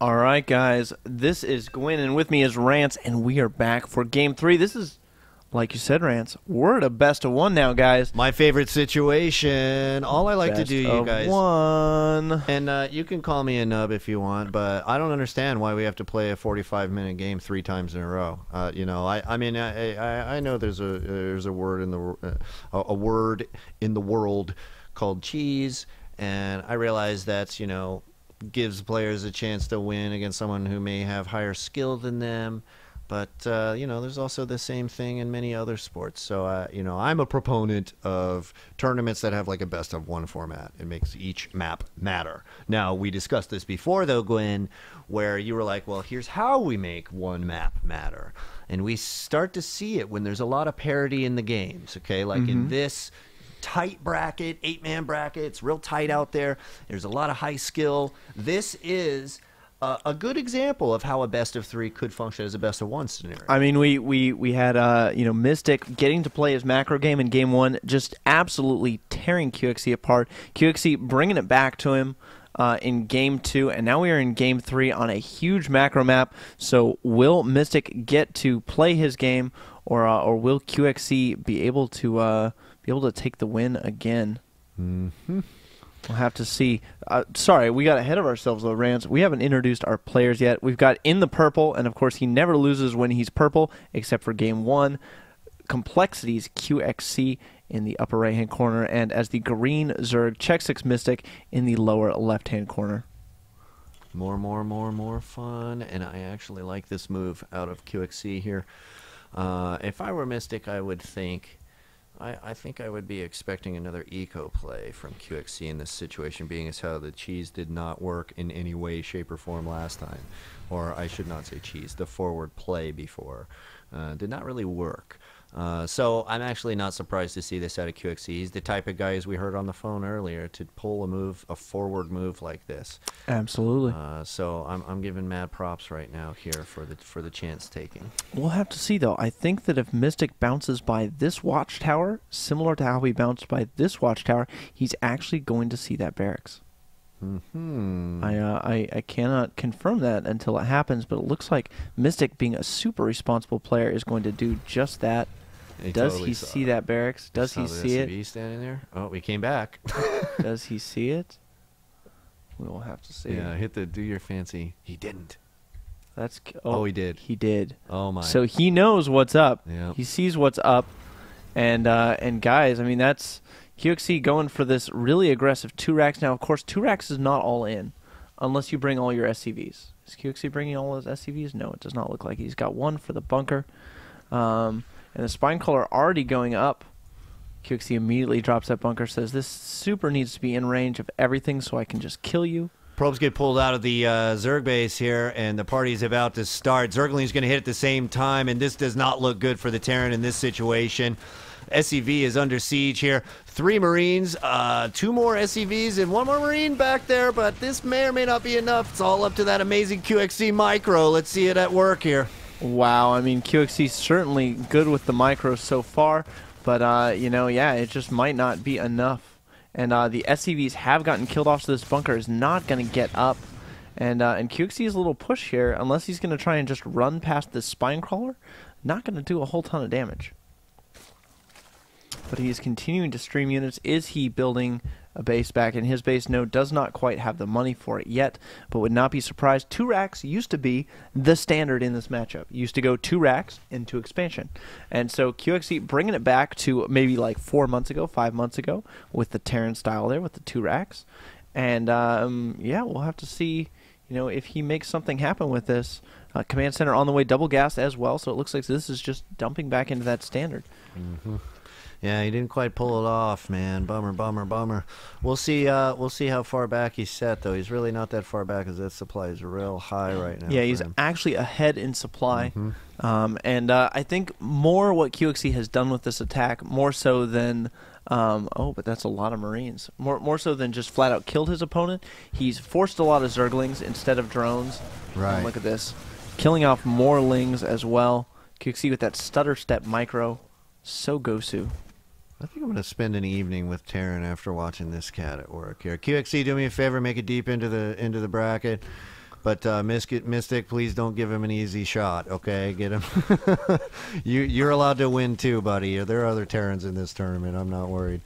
All right, guys, this is Gwin, and with me is Rance, and we are back for Game 3. This is, like you said, Rance, we're at a best-of-1 now, guys. My favorite situation. All I like to do, you guys. One. And you can call me a nub if you want, but I don't understand why we have to play a 45-minute game 3 times in a row. You know, I mean, I know there's a word in the world called cheese, and I realize that's, you know, gives players a chance to win against someone who may have higher skill than them, but you know, there's also the same thing in many other sports. So you know, I'm a proponent of tournaments that have like a best-of-1 format. It makes each map matter. Now, we discussed this before though, Gwyn, where you were like, well, here's how we make one map matter, and we start to see it when there's a lot of parity in the games. Okay, like in this tight bracket, 8-man bracket, it's real tight out there. There's a lot of high skill. This is a good example of how a best-of-3 could function as a best-of-1 scenario. I mean, we had you know, Mystik getting to play his macro game in Game 1, just absolutely tearing coLqxc apart. coLqxc bringing it back to him in Game 2, and now we are in Game 3 on a huge macro map. So will Mystik get to play his game, or will coLqxc be able to take the win again? We'll have to see. Sorry, we got ahead of ourselves though, Rance. We haven't introduced our players yet. We've got in the purple, and of course he never loses when he's purple, except for Game 1. Complexity's coLqxc in the upper right-hand corner, and as the green Zerg, xSixMystik in the lower left-hand corner. More fun, and I actually like this move out of coLqxc here. If I were Mystik, I would think... I think I would be expecting another eco play from coLqxc in this situation, being as how the cheese did not work in any way, shape, or form last time. Or I should not say cheese, the forward play before did not really work. So I'm actually not surprised to see this out of coLqxc. He's the type of guy, as we heard on the phone earlier, to pull a forward move like this. Absolutely. So I'm giving mad props right now here for the chance taking. We'll have to see though. I think that if Mystik bounces by this watchtower, similar to how he bounced by this watchtower, he's actually going to see that barracks. I cannot confirm that until it happens, but it looks like Mystik, being a super responsible player, is going to do just that. Does he see that barracks? Does he see it? Standing there? Oh, we came back. Does he see it? We will have to see. Yeah, hit the do your fancy. He didn't. That's oh, he did. He did. Oh my. So he knows what's up. Yeah. He sees what's up, and guys, I mean, that's coLqxc going for this really aggressive 2 racks. Now, of course, 2 racks is not all in, unless you bring all your SCVs. Is coLqxc bringing all his SCVs? No, it does not look like he's got one for the bunker. And the spine collar already going up. coLqxc immediately drops that bunker, says this super needs to be in range of everything so I can just kill you. Probes get pulled out of the Zerg base here, and the party's about to start. Zergling's going to hit at the same time, and this does not look good for the Terran in this situation. SCV is under siege here. 3 Marines, 2 more SCVs, and 1 more Marine back there, but this may or may not be enough. It's all up to that amazing coLqxc micro. Let's see it at work here. Wow, I mean, coLqxc certainly good with the micro so far, but, you know, yeah, it just might not be enough. And the SCVs have gotten killed off, so this bunker is not going to get up. And coLqxc's little push here, unless he's going to try and just run past this spine crawler, not going to do a whole ton of damage. But he is continuing to stream units. Is he building a base back in his base? No, does not quite have the money for it yet, but would not be surprised. 2 racks used to be the standard in this matchup. Used to go 2 racks into expansion. And so coLqxc bringing it back to maybe like 4 months ago, 5 months ago, with the Terran style there, with the 2 racks. And yeah, we'll have to see, you know, if he makes something happen with this. Command center on the way, double gas as well, so it looks like this is just dumping back into that standard. Yeah, he didn't quite pull it off, man. Bummer. We'll see how far back he's set, though. He's really not that far back, because that supply is real high right now. Yeah, he's actually ahead in supply. And I think more what coLqxc has done with this attack, more so than... oh, but that's a lot of Marines. More so than just flat out killed his opponent. He's forced a lot of Zerglings instead of drones. Right. Look at this. Killing off more Lings as well. coLqxc with that stutter step micro. So Gosu. I think I'm going to spend an evening with Terran after watching this cat at work here. coLqxc, do me a favor, make it deep into the bracket. But Mystic, please don't give him an easy shot, okay? Get him. You're allowed to win too, buddy. There are other Terrans in this tournament. I'm not worried.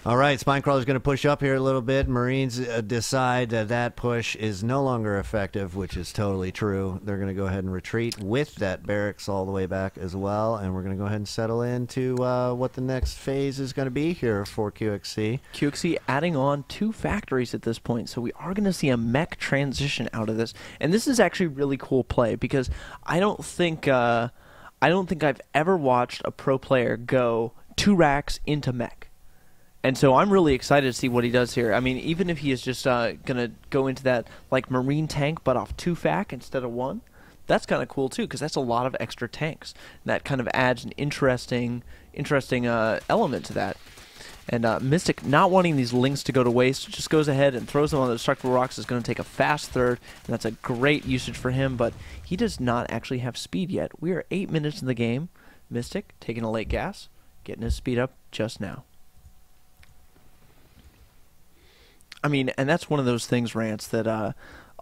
All right, Spinecrawler's going to push up here a little bit. Marines decide that that push is no longer effective, which is totally true. They're going to go ahead and retreat with that barracks all the way back as well, and we're going to go ahead and settle into what the next phase is going to be here for QXC. QXC adding on 2 factories at this point, so we are going to see a mech transition out of this. And this is actually really cool play because I don't think I've ever watched a pro player go 2 racks into mech. And so I'm really excited to see what he does here. I mean, even if he is just going to go into that like Marine tank but off 2 fac instead of 1, that's kind of cool too because that's a lot of extra tanks. And that kind of adds an interesting element to that. And Mystik, not wanting these links to go to waste, just goes ahead and throws them on the destructible rocks. Is going to take a fast third, and that's a great usage for him, but he does not actually have speed yet. We are 8 minutes in the game. Mystik taking a late gas, getting his speed up just now. I mean, and that's one of those things, Rance, that a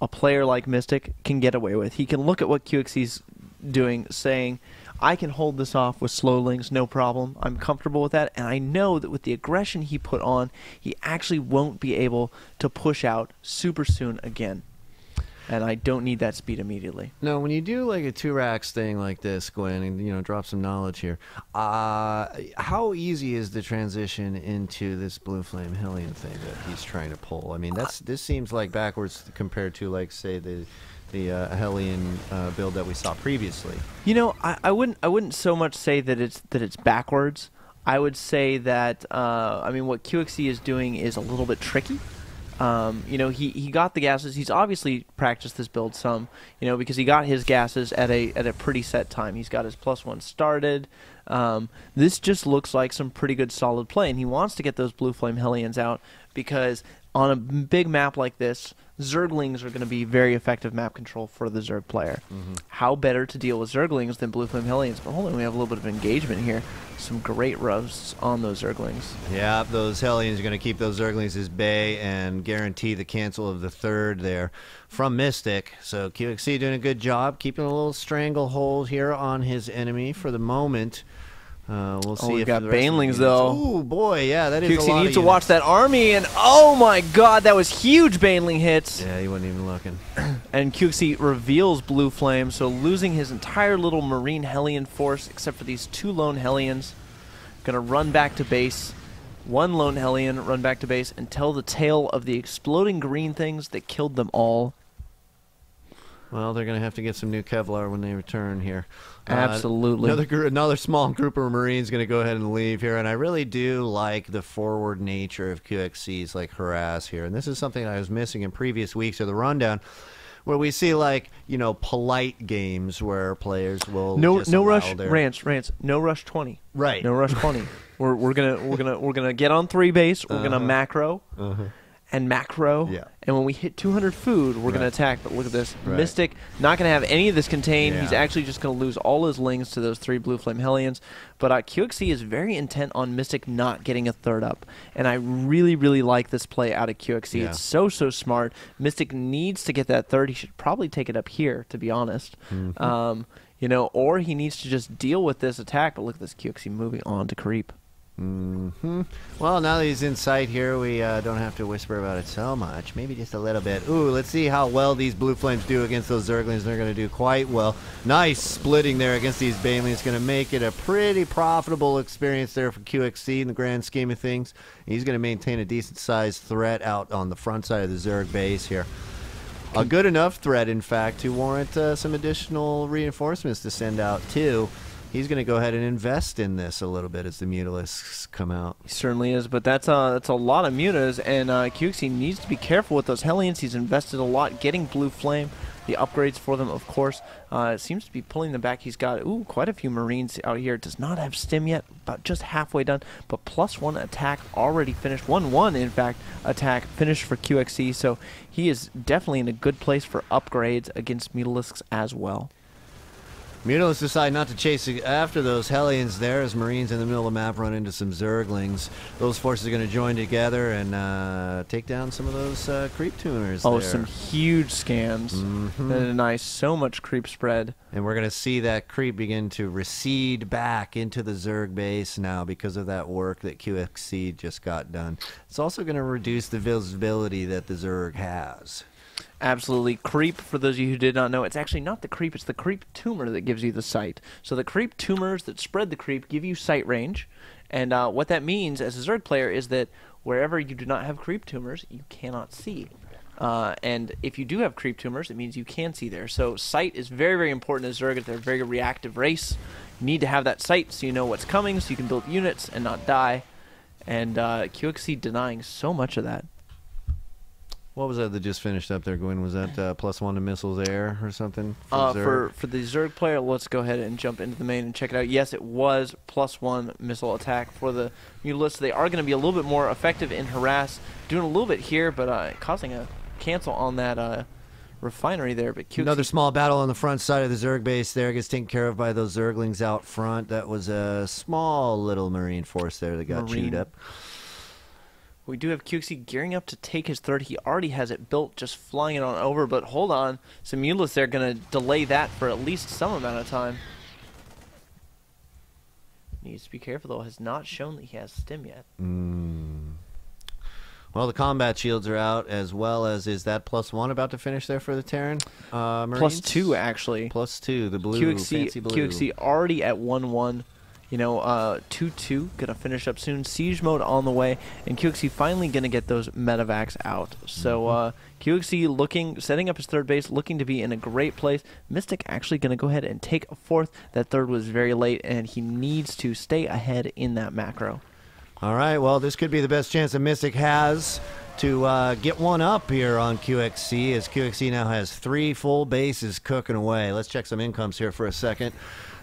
player like Mystik can get away with. He can look at what QXC's doing, saying, I can hold this off with slow links, no problem. I'm comfortable with that, and I know that with the aggression he put on, he actually won't be able to push out super soon again. And I don't need that speed immediately. No, when you do like a 2 racks thing like this, Gwyn, and drop some knowledge here, how easy is the transition into this Blue Flame Hellion thing that he's trying to pull? I mean, this seems like backwards compared to, like, say, the Hellion build that we saw previously. You know, I wouldn't so much say that it's backwards. I would say that I mean, what QXC is doing is a little bit tricky. You know, he got the gases. He's obviously practiced this build some, you know, because he got his gases at a pretty set time. He's got his +1 started. This just looks like some pretty good solid play, and he wants to get those Blue Flame Hellions out because on a big map like this, Zerglings are going to be very effective map control for the Zerg player. How better to deal with Zerglings than Blue Flame Hellions? But hold on, we have a little bit of engagement here. Some great roasts on those Zerglings. Yeah, those Hellions are going to keep those Zerglings as bay and guarantee the cancel of the 3rd there from Mystik. So QXC doing a good job, keeping a little stranglehold here on his enemy for the moment. We'll see. We've got Banelings though. Oh boy, yeah, that is a lot. QXC needs to watch that army, and oh my God, that was huge Baneling hits. Yeah, he wasn't even looking. And QXC reveals Blue Flame, so losing his entire little Marine Hellion force, except for these 2 lone Hellions. Gonna run back to base. 1 lone Hellion, run back to base, and tell the tale of the exploding green things that killed them all. Well, they're going to have to get some new Kevlar when they return here. Absolutely. Another small group of Marines going to go ahead and leave here, and I really do like the forward nature of QXC's like harass here. And this is something I was missing in previous weeks of the rundown, where we see like polite games where players will no rush Rance, no rush 20. Right. No rush 20. we're gonna get on 3 base. We're gonna macro. And macro, and when we hit 200 food, we're going to attack. But look at this. Mystik not going to have any of this contained. He's actually just going to lose all his lings to those 3 Blue Flame Hellions. But QXC is very intent on Mystik not getting a 3rd up. And I really, really like this play out of QXC. It's so smart. Mystik needs to get that 3rd. He should probably take it up here, to be honest. You know, or he needs to just deal with this attack. But look at this QXC moving on to creep. Well, now that he's in sight here, we don't have to whisper about it so much. Maybe just a little bit. Ooh, let's see how well these Blue Flames do against those Zerglings. They're going to do quite well. Nice splitting there against these Banelings. Going to make it a pretty profitable experience there for QXC in the grand scheme of things. He's going to maintain a decent-sized threat out on the front side of the Zerg base here. A good enough threat, in fact, to warrant some additional reinforcements to send out, too. He's going to go ahead and invest in this a little bit as the Mutalisks come out. He certainly is, but that's a lot of Mutas, and QXC needs to be careful with those Hellions. He's invested a lot getting Blue Flame, the upgrades for them, of course. It seems to be pulling them back. He's got quite a few Marines out here. Does not have stim yet, about just halfway done, but +1 attack already finished. 1-1, in fact, attack finished for QXC, so he is definitely in a good place for upgrades against Mutalisks as well. Mutalists decide not to chase after those Hellions there as Marines in the middle of the map run into some Zerglings. Those forces are going to join together and take down some of those creep tuners there. Some huge scans that deny so much creep spread. And we're going to see that creep begin to recede back into the Zerg base now because of that work that coLqxc just got done. It's also going to reduce the visibility that the Zerg has. Absolutely. Creep, for those of you who did not know, it's actually not the creep, it's the creep tumor that gives you the sight. So the creep tumors that spread the creep give you sight range. And what that means as a Zerg player is that wherever you do not have creep tumors, you cannot see. And if you do have creep tumors, it means you can see there. So sight is very, very important as Zerg. They're a very reactive race. You need to have that sight so you know what's coming, so you can build units and not die. And coLqxc denying so much of that. What was that just finished up there, Gwyn? Was that +1 to missiles air or something? For the Zerg player, let's go ahead and jump into the main and check it out. Yes, it was +1 missile attack for the Mutalists. They are going to be a little bit more effective in harass, doing a little bit here, but causing a cancel on that refinery there. But another small battle on the front side of the Zerg base there gets taken care of by those Zerglings out front. That was a small little Marine force there that got chewed up. We do have coLqxc gearing up to take his third. He already has it built, just flying it on over. But hold on, some Mutalists there going to delay that for at least some amount of time. Needs to be careful, though. Has not shown that he has stim yet. Well, the combat shields are out, as well as is that +1 about to finish there for the Terran Marines? +2, actually. +2, the blue, fancy blue. coLqxc already at 1-1. You know, 2-2, gonna finish up soon. Siege mode on the way, and coLqxc finally gonna get those medevacs out. So coLqxc setting up his third base, looking to be in a great place. Mystik actually gonna go ahead and take a fourth. That third was very late, and he needs to stay ahead in that macro. All right, well, this could be the best chance that Mystik has to get one up here on coLqxc, as coLqxc now has 3 full bases cooking away. Let's check some incomes here for a second.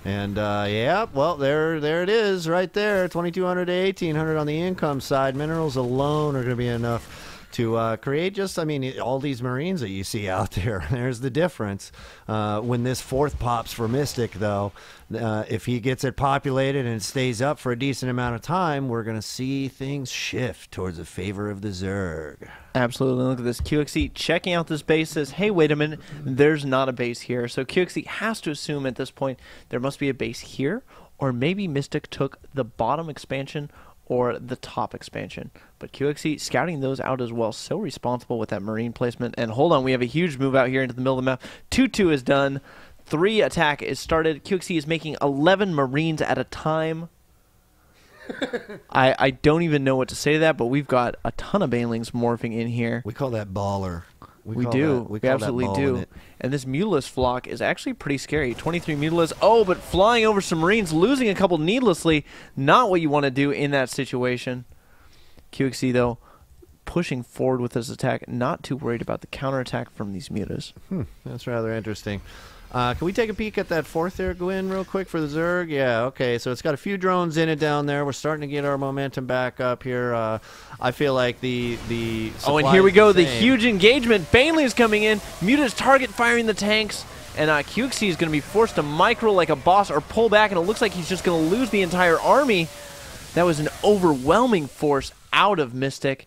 And yeah, well, there it is right there, 2,200 to 1,800 on the income side. Minerals alone are going to be enough to create just, I mean, all these Marines that you see out there. There's the difference. When this fourth pops for Mystik, though, if he gets it populated and it stays up for a decent amount of time, we're going to see things shift towards the favor of the Zerg. Absolutely. Look at this. coLqxc checking out this base says, hey, wait a minute, there's not a base here. So coLqxc has to assume at this point there must be a base here, or maybe Mystik took the bottom expansion or the top expansion. But coLqxc scouting those out as well. So responsible with that Marine placement. And hold on, we have a huge move out here into the middle of the map. 2-2 is done. 3 attack is started. coLqxc is making 11 Marines at a time. I don't even know what to say to that, but we've got a ton of Banelings morphing in here. We call that baller. We do. We absolutely do. And this Mutalist flock is actually pretty scary. 23 Mutalists. Oh, but flying over some Marines, losing a couple needlessly. Not what you want to do in that situation. coLqxc, though, pushing forward with this attack. Not too worried about the counterattack from these Mutas. That's rather interesting. Can we take a peek at that fourth there, Gwyn, real quick for the Zerg? Yeah, okay, so it's got a few drones in it down there. We're starting to get our momentum back up here. I feel like the oh, and here we go, the huge engagement. Baneling's coming in. Muta's target firing the tanks. And coLqxc is going to be forced to micro like a boss or pull back, and it looks like he's just going to lose the entire army. That was an overwhelming force out of Mystik.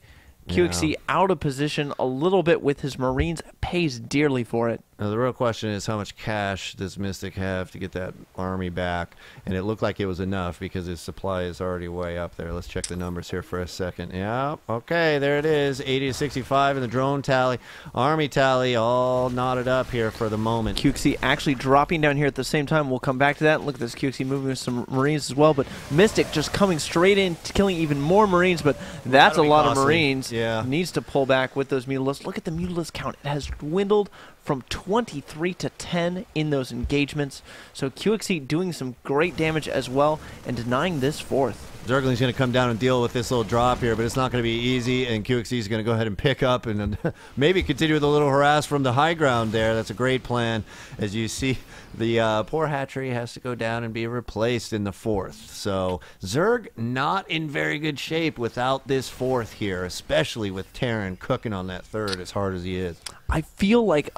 coLqxc out of position a little bit with his Marines, pays dearly for it. Now, the real question is how much cash does Mystik have to get that army back? And it looked like it was enough because his supply is already way up there. Let's check the numbers here for a second. Yeah, okay, there it is, 80 to 65 in the drone tally. Army tally all knotted up here for the moment. coLqxc actually dropping down here at the same time. We'll come back to that. Look at this, coLqxc moving with some Marines as well, but Mystik just coming straight in, killing even more Marines, but that's a lot of Marines. Yeah. Needs to pull back with those Mutalists. Look at the Mutalist count. It has dwindled from 23 to 10 in those engagements. So coLqxc doing some great damage as well and denying this fourth. Zergling's going to come down and deal with this little drop here, but it's not going to be easy, and coLqxc is going to go ahead and pick up and maybe continue with a little harass from the high ground there. That's a great plan. As you see, the poor hatchery has to go down and be replaced in the fourth. So Zerg not in very good shape without this fourth here, especially with Terran cooking on that third as hard as he is. I feel like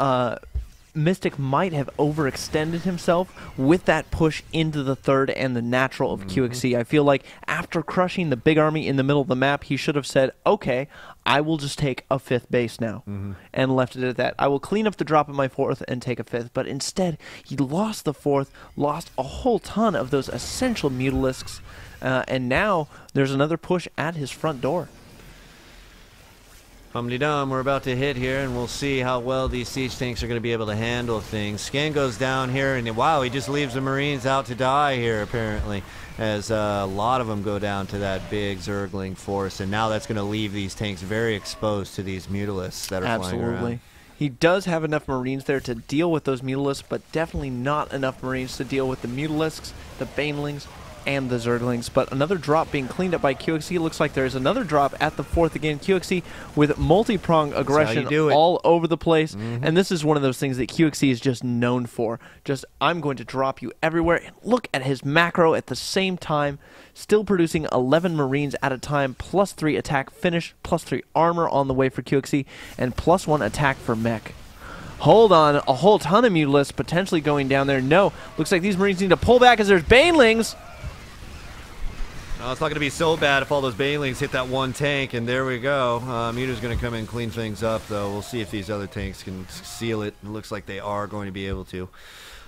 Mystik might have overextended himself with that push into the third and the natural of coLqxc. I feel like after crushing the big army in the middle of the map, he should have said, okay, I will just take a 5th base now, and left it at that. I will clean up the drop of my 4th and take a 5th, but instead, he lost the 4th, lost a whole ton of those essential Mutalisks, and now there's another push at his front door. Hum-de-dum, we're about to hit here, and we'll see how well these siege tanks are going to be able to handle things. Scan goes down here, and wow, he just leaves the Marines out to die here, apparently, as a lot of them go down to that big Zergling force, and now that's going to leave these tanks very exposed to these Mutalisks that are flying around. He does have enough Marines there to deal with those Mutalisks, but definitely not enough Marines to deal with the Mutalisks, the Banelings, and the Zerglings. But another drop being cleaned up by coLqxc. Looks like there's another drop at the 4th again. coLqxc with multi-prong aggression all over the place. And this is one of those things that coLqxc is just known for. Just, I'm going to drop you everywhere. And look at his macro at the same time. Still producing 11 Marines at a time, +3 attack finish, +3 armor on the way for coLqxc, and +1 attack for mech. Hold on, a whole ton of Mutalisks potentially going down there. No, looks like these Marines need to pull back as there's Banelings. No, it's not going to be so bad if all those Banelings hit that one tank, and there we go. Muta's going to come in and clean things up, though. We'll see if these other tanks can seal it. It looks like they are going to be able to.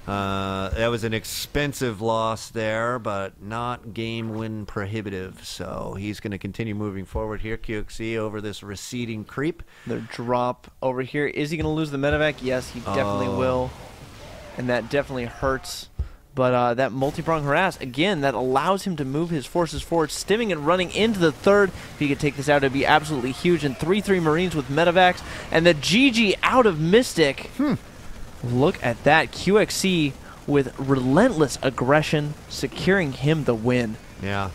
That was an expensive loss there, but not game-win prohibitive. So he's going to continue moving forward here. coLqxc over this receding creep. Their drop over here. Is he going to lose the medevac? Yes, he definitely will. And that definitely hurts. But that multi-prong harass, again, that allows him to move his forces forward, stimming and running into the 3rd. If he could take this out, it'd be absolutely huge. And 3-3 Marines with medevacs. And the GG out of Mystik. Look at that. coLqxc with relentless aggression, securing him the win. Yeah,